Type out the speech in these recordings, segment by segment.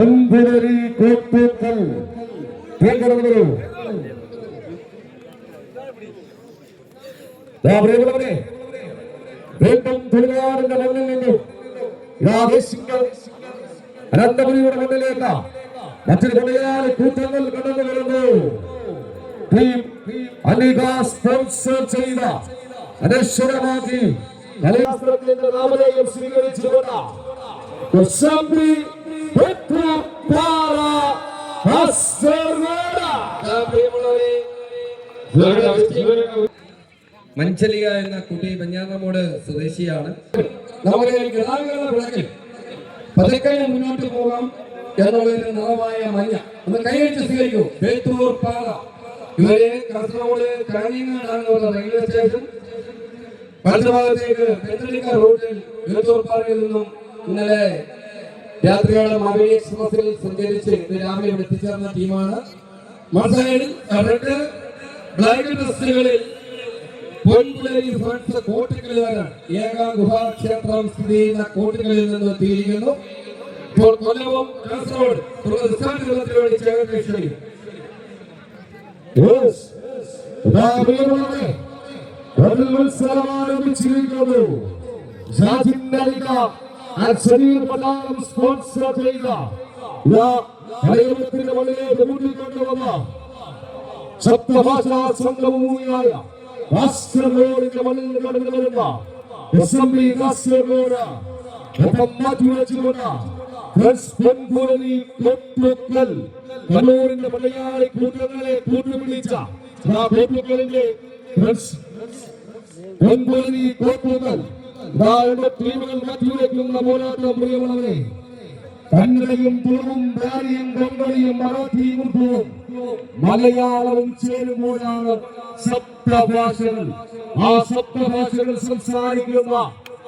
Temporary Koppukal. Pekaravu. Dabrevare. Vetum Thuliyar in the Manilinu. Yavesingal. Anandaburi Manileta. Matilaya Kutangal Kanavaru. Team Aniga sponsor China. Adesharamaki. Alasrak in the Ramalay of Singapore. Kosambi. Petra Para Hasarada മഞ്ചലിക എന്ന കുട്ടി പഞ്ഞാറമൂട് സ്വദേശിയാണ്. നമ്മുടെ ഗതാഗത വിളക്കിൽ പതുക്കെ മുന്നോട്ട് പോകാം എന്നുള്ളൊരു നിറമായ മഞ്ഞ ഒന്ന് കൈവച്ച് സ്വീകരിക്കൂ. ബേത്തൂർ പാറ ഇവരെ കാസർഗോഡ് കാഞ്ഞങ്ങാടാണ് റെയിൽവേ സ്റ്റേഷൻ. വലതുഭാഗത്തേക്ക് പെന്തലിക്ക റോഡിൽ ബേത്തൂർ പാറയിൽ നിന്നും ഇന്നലെ രാത്രിയോടെ മാവേലി എക്സ്പ്രസിൽ സഞ്ചരിച്ച് രാവിലെ ഇവിടെ എത്തിച്ചേർന്ന ടീമാണ്. മറുസൈഡിൽ റെഡ് ബ്ലാക്ക് ഡ്രസ്സുകളിൽ പൊൻപുലരി ഫ്രണ്ട്സ് കോട്ടകളിലാണ്. ഏക ഗുഹാക്ഷേത്രം സ്ഥിതി ചെയ്യുന്ന കോട്ടകളിൽ നിന്ന് എത്തിയിരിക്കുന്നു. ഇപ്പോൾ കൊല്ലവും കാസർഗോഡ് വേണ്ടി ചേർന്ന് ക്ഷണിക്കും. Absolute Malam sponsor China. Ya, Hariyamatine Malile Debuti Kandavama. Saptabhasha Sangamuyaya. Kasargod in the Malile Kandavama. Assembly Kasargoda. Opamatu Chivana. First Ponpurani Koppukal. Kannur in the Malayali Kutanale Kutumicha. Na Koppukal First Ponpurani Koppukal. ടീമുകൾ മധ്യയിലേക്കുള്ള പോരാട്ടം പ്രിയമുള്ളവരെ. കന്നഡയും തുളുവും ബ്രാരിയും കൊങ്കണിയും മറാഠിയും ഉറുദുവും മലയാളവും ചേരുമ്പോഴാണ് സപ്തഭാഷകൾ. ആ സപ്തഭാഷകൾ സംസാരിക്കുന്ന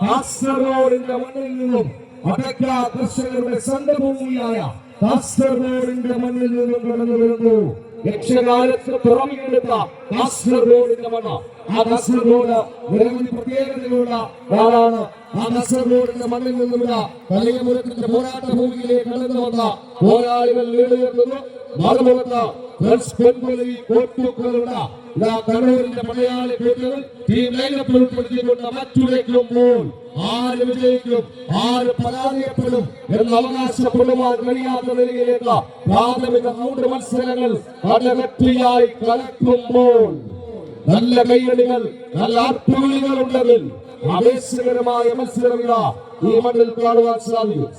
കാസർഗോഡിന്റെ മണ്ണിൽ നിന്നും അടക്ക കർഷകരുടെ സന്തഭൂമിയായ കാസർഗോഡിന്റെ മണ്ണിൽ നിന്നും കടന്നു വരുന്നു. യക്ഷകാലത്ത് പുറമെടുത്ത കാസർഗോഡിന്റെ മണ്ണ്. ആ കാസർഗോഡ് നിരവധി പ്രത്യേകതകളുള്ള നാടാണ്. ആ കാസർഗോഡിന്റെ മണ്ണിൽ നിന്നുള്ള കലയപുരത്തിന്റെ പോരാട്ട ഭൂമിയിലേക്ക് കടന്നു വന്ന പോരാളികൾ വീടുകെട്ടുന്നു. മറുപുറത്ത് കണ്ണൂരിന്റെ മലയാളി കൂട്ടുകൾ ടീം ലൈനപ്പിൽ ഉൾപ്പെടുത്തിക്കൊണ്ട് മറ്റുരയ്ക്കുമ്പോൾ ആര് വിജയിക്കും ആര് പരാജയപ്പെടും എന്ന് അവകാശപ്പെടുവാൻ കഴിയാത്ത നിലയിലേക്ക് പ്രാഥമിക 3 മത്സരങ്ങൾ അടവറ്റിയായി കലക്കുമ്പോൾ നല്ല കൈയടികൾ നല്ല ആർപ്പുവിളികൾ ഉണ്ടെങ്കിൽ ആവേശകരമായ മത്സരം ഈ മണ്ണിൽ കാണുവാൻ സാധിക്കും.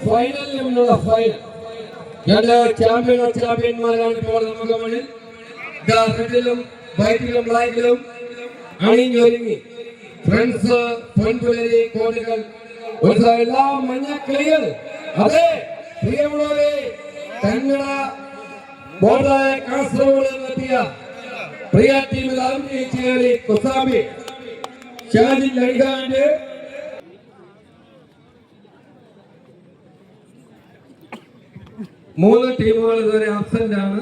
ഫൈനലിൽ നിന്നുള്ള ഫൈനൽ രണ്ട് ചാമ്പ്യന്മാരാണ് ഇപ്പോൾ നമുക്ക് മുന്നിൽ. റെഡിലും വൈറ്റിലും ബ്ലാക്കിലും അണിഞ്ഞൊരുങ്ങി ഫ്രണ്ട്സ് പൊൻപുലരി കോടികൾ ഒരു എല്ലാ മഞ്ഞക്കിളികൾ. അതെ പ്രിയമുള്ളവരെ, കന്നഡ ബോർഡറായ കാസർഗോഡ് എത്തിയ പ്രിയ ടീമിൽ അഭിനയിച്ചേറി കുസാബി ഷാജിൻ ലൈഹാന്റെ 3 ടീമുകൾ ഇതുവരെ ആബ്സെന്റ് ആണ്.